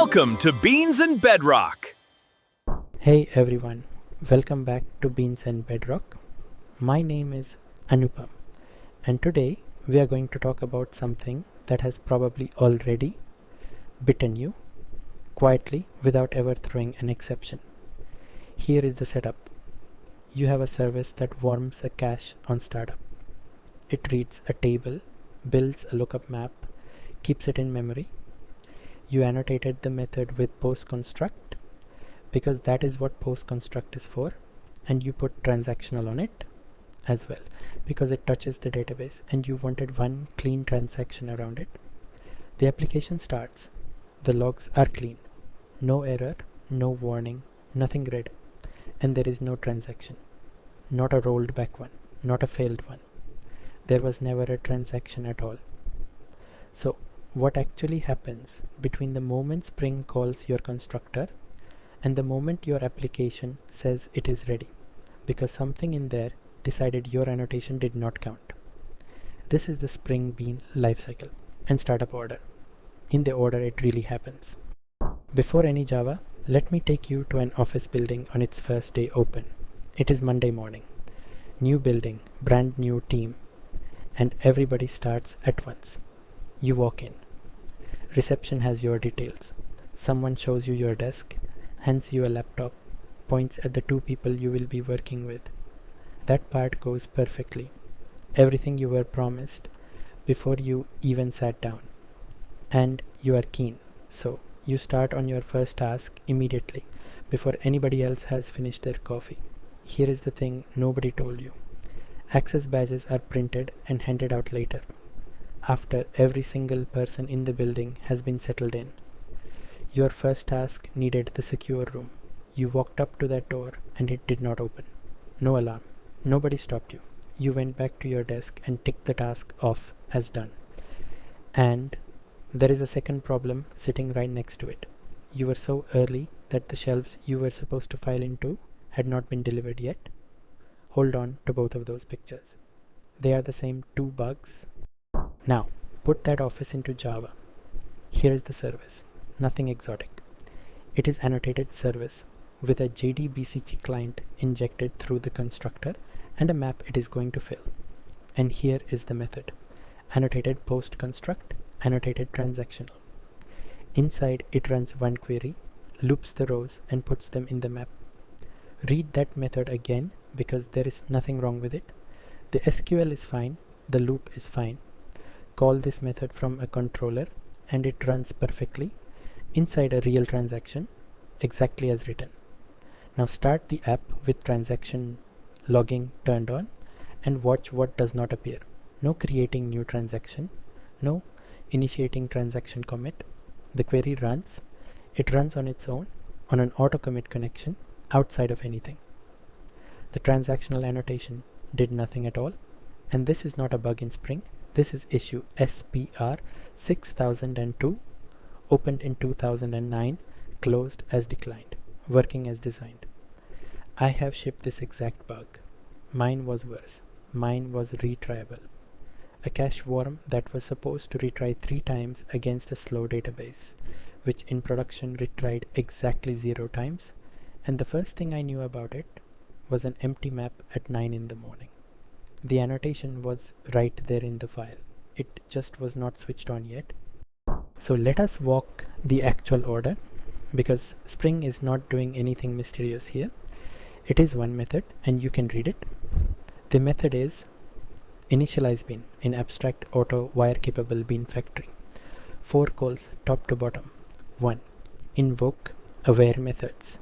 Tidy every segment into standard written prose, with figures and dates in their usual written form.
Welcome to Beans and Bedrock. Hey everyone, welcome back to Beans and Bedrock. My name is Anupam, and today we are going to talk about something that has probably already bitten you quietly without ever throwing an exception. Here is the setup. You have a service that warms a cache on startup. It reads a table, builds a lookup map, keeps it in memory. You annotated the method with postConstruct because that is what postConstruct is for, and you put transactional on it as well because it touches the database and you wanted one clean transaction around it. The application starts. The logs are clean. No error, no warning, nothing red, and there is no transaction. Not a rolled back one, not a failed one. There was never a transaction at all. So what actually happens between the moment Spring calls your constructor and the moment your application says it is ready, because something in there decided your annotation did not count. This is the Spring Bean lifecycle and startup order, in the order it really happens. Before any Java, let me take you to an office building on its first day open. It is Monday morning. New building, brand new team, and everybody starts at once. You walk in. Reception has your details. Someone shows you your desk, hands you a laptop, points at the two people you will be working with. That part goes perfectly. Everything you were promised before you even sat down. And you are keen, so you start on your first task immediately before anybody else has finished their coffee. Here is the thing nobody told you. Access badges are printed and handed out later, after every single person in the building has been settled in. Your first task needed the secure room. You walked up to that door and it did not open. No alarm. Nobody stopped you. You went back to your desk and ticked the task off as done. And there is a second problem sitting right next to it. You were so early that the shelves you were supposed to file into had not been delivered yet. Hold on to both of those pictures. They are the same two bugs. Now, put that office into Java. Here is the service. Nothing exotic. It is annotated service with a JDBC client injected through the constructor and a map it is going to fill. And here is the method. Annotated postConstruct, annotated transactional. Inside it runs one query, loops the rows and puts them in the map. Read that method again because there is nothing wrong with it. The SQL is fine, the loop is fine. Call this method from a controller and it runs perfectly inside a real transaction exactly as written. Now start the app with transaction logging turned on and watch what does not appear. No creating new transaction, no initiating transaction commit. The query runs. It runs on its own on an auto commit connection outside of anything. The transactional annotation did nothing at all, and this is not a bug in Spring. This is issue SPR 6002, opened in 2009, closed as declined, working as designed. I have shipped this exact bug. Mine was worse. Mine was retryable. A cache worm that was supposed to retry 3 times against a slow database, which in production retried exactly 0 times, and the first thing I knew about it was an empty map at 9 in the morning. The annotation was right there in the file. It just was not switched on yet. So let us walk the actual order, because Spring is not doing anything mysterious here. It is one method and you can read it. The method is initializeBean in abstract auto wire capable bean factory. 4 calls top to bottom. 1. Invoke aware methods.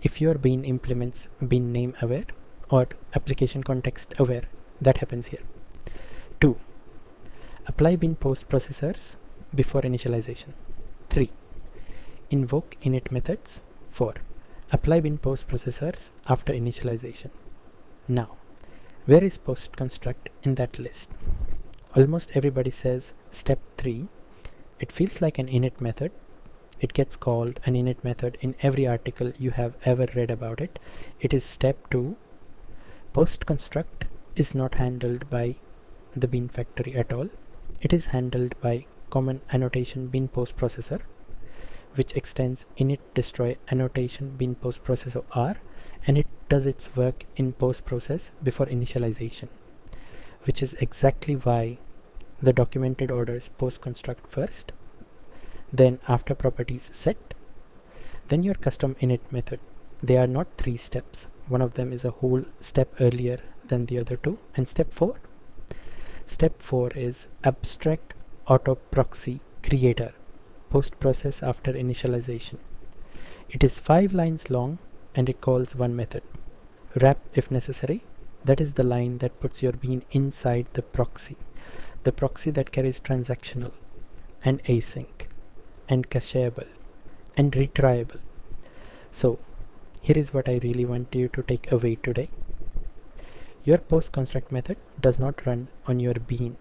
If your bean implements bean name aware or application context aware, that happens here. 2. Apply bean post processors before initialization. 3. Invoke init methods. 4. Apply bean post processors after initialization. Now, where is postConstruct in that list? Almost everybody says step 3. It feels like an init method. It gets called an init method in every article you have ever read about it. It is step 2. postConstruct is not handled by the bean factory at all. It is handled by CommonAnnotationBeanPostProcessor, which extends init destroy annotation bean postprocessor R, and it does its work in post process before initialization, which is exactly why the documented orders post construct first, then after properties set, then your custom init method. They are not 3 steps. One of them is a whole step earlier than the other two. And step 4? Step 4 is abstract auto proxy creator post process after initialization. It is 5 lines long and it calls one method, wrapIfNecessary. That is the line that puts your bean inside the proxy that carries transactional and async and cacheable and retryable. So here is what I really want you to take away today. Your post construct method does not run on your bean.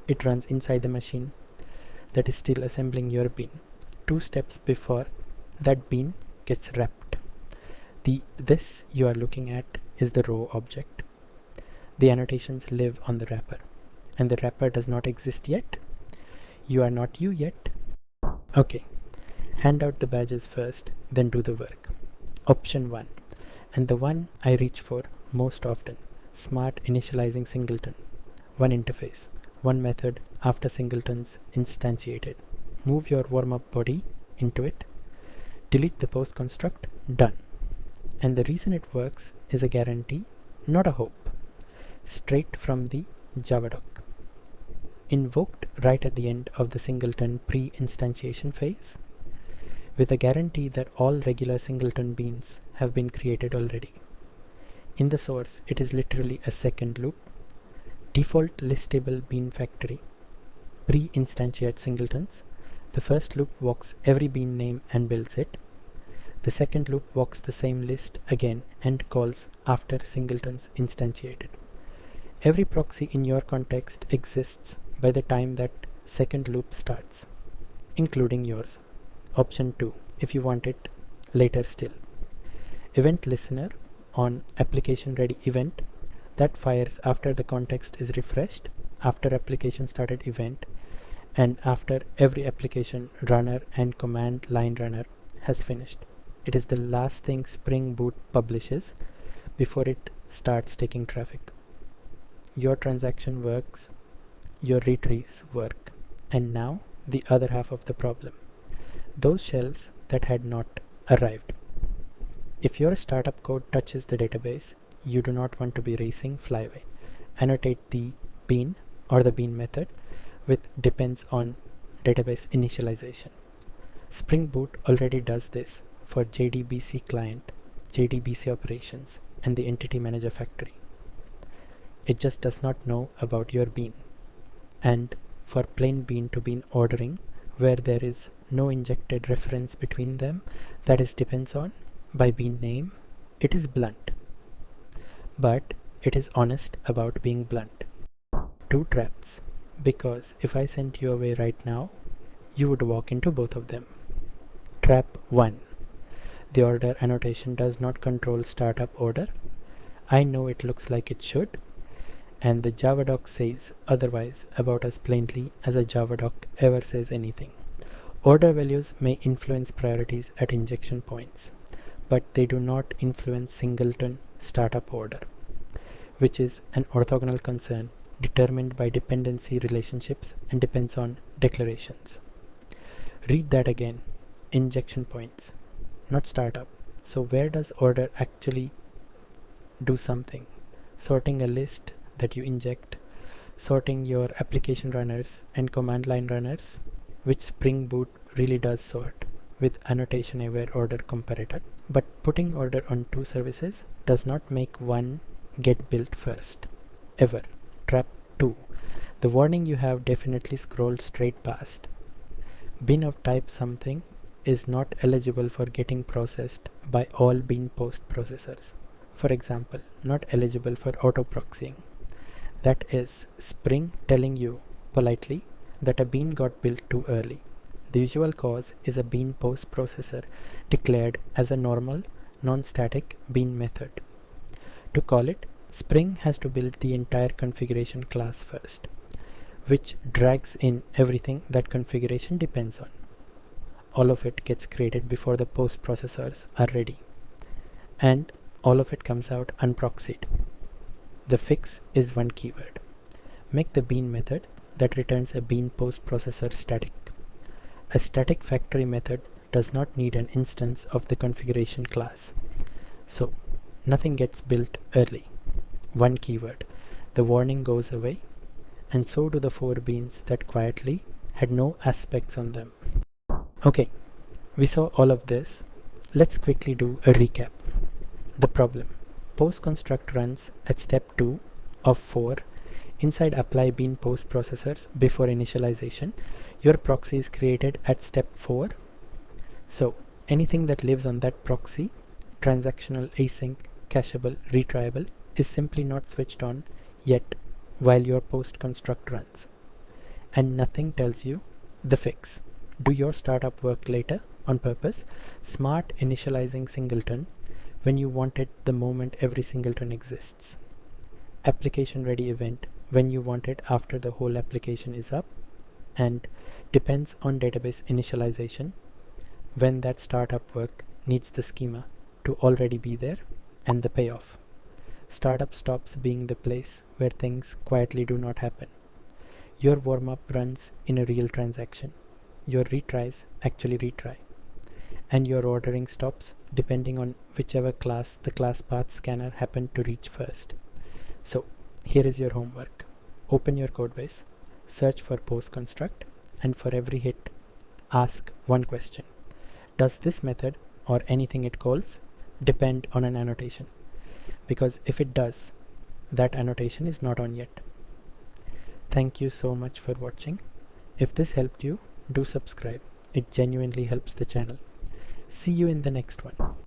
It runs inside the machine that is still assembling your bean, 2 steps before that bean gets wrapped. This you are looking at is the row object. The annotations live on the wrapper, and the wrapper does not exist yet. You are not you yet. Okay, hand out the badges first, then do the work. Option 1, and the one I reach for most often, SmartInitializingSingleton. One interface, one method after singletons instantiated. Move your warm-up body into it, delete the post construct, done. And the reason it works is a guarantee, not a hope. Straight from the Java doc. Invoked right at the end of the singleton pre-instantiation phase, with a guarantee that all regular singleton beans have been created already. In the source, it is literally a second loop. Default listable bean factory. Pre-instantiate singletons. The first loop walks every bean name and builds it. The second loop walks the same list again and calls after singletons instantiated. Every proxy in your context exists by the time that second loop starts, including yours. Option 2, if you want it later still. Event listener on ApplicationReadyEvent that fires after the context is refreshed, after application started event, and after every application runner and command line runner has finished. It is the last thing Spring Boot publishes before it starts taking traffic. Your transaction works, your retries work, and now the other half of the problem. Those shells that had not arrived. If your startup code touches the database, you do not want to be racing flyway. Annotate the bean or the bean method with depends on database initialization. Spring Boot already does this for JDBC client, JDBC operations, and the entity manager factory. It just does not know about your bean. And for plain bean to bean ordering, where there is no injected reference between them that is depends on by bean name, it is blunt. But it is honest about being blunt. 2 traps, because if I sent you away right now, you would walk into both of them. Trap 1. The order annotation does not control startup order. I know it looks like it should, and the Java doc says otherwise about as plainly as a Java doc ever says anything. Order values may influence priorities at injection points, but they do not influence singleton startup order, which is an orthogonal concern determined by dependency relationships and depends on declarations. Read that again. Injection points, not startup. So where does order actually do something? Sorting a list that you inject, sorting your application runners and command line runners, which Spring Boot really does sort with annotation aware order comparator. But putting order on 2 services does not make one get built first, ever. Trap 2. The warning you have definitely scrolled straight past. Bean of type something is not eligible for getting processed by all bean post processors. For example, not eligible for auto proxying. That is Spring telling you politely that a bean got built too early. The usual cause is a bean post processor declared as a normal, non-static bean method. To call it, Spring has to build the entire configuration class first, which drags in everything that configuration depends on. all of it gets created before the post processors are ready, and all of it comes out unproxied. The fix is one keyword. Make the bean method that returns a bean post processor static. A static factory method does not need an instance of the configuration class, so nothing gets built early. One keyword. The warning goes away, and so do the 4 beans that quietly had no aspects on them. Okay, we saw all of this. Let's quickly do a recap. The problem. Post construct runs at step 2 of 4 inside apply bean post processors before initialization. Your proxy is created at step 4. So anything that lives on that proxy, transactional, async, cacheable, retriable, is simply not switched on yet while your post construct runs. And nothing tells you the fix. Do your startup work later on purpose. Smart initializing singleton when you want it the moment every singleton exists. Application ready event when you want it after the whole application is up, and depends on database initialization when that startup work needs the schema to already be there, and the payoff. Startup stops being the place where things quietly do not happen. Your warm-up runs in a real transaction. Your retries actually retry. And your ordering stops depending on whichever class the class path scanner happened to reach first. So here is your homework. Open your codebase, search for post construct, and for every hit, ask one question. Does this method or anything it calls depend on an annotation? Because if it does, that annotation is not on yet. Thank you so much for watching. If this helped you, do subscribe. It genuinely helps the channel. See you in the next one.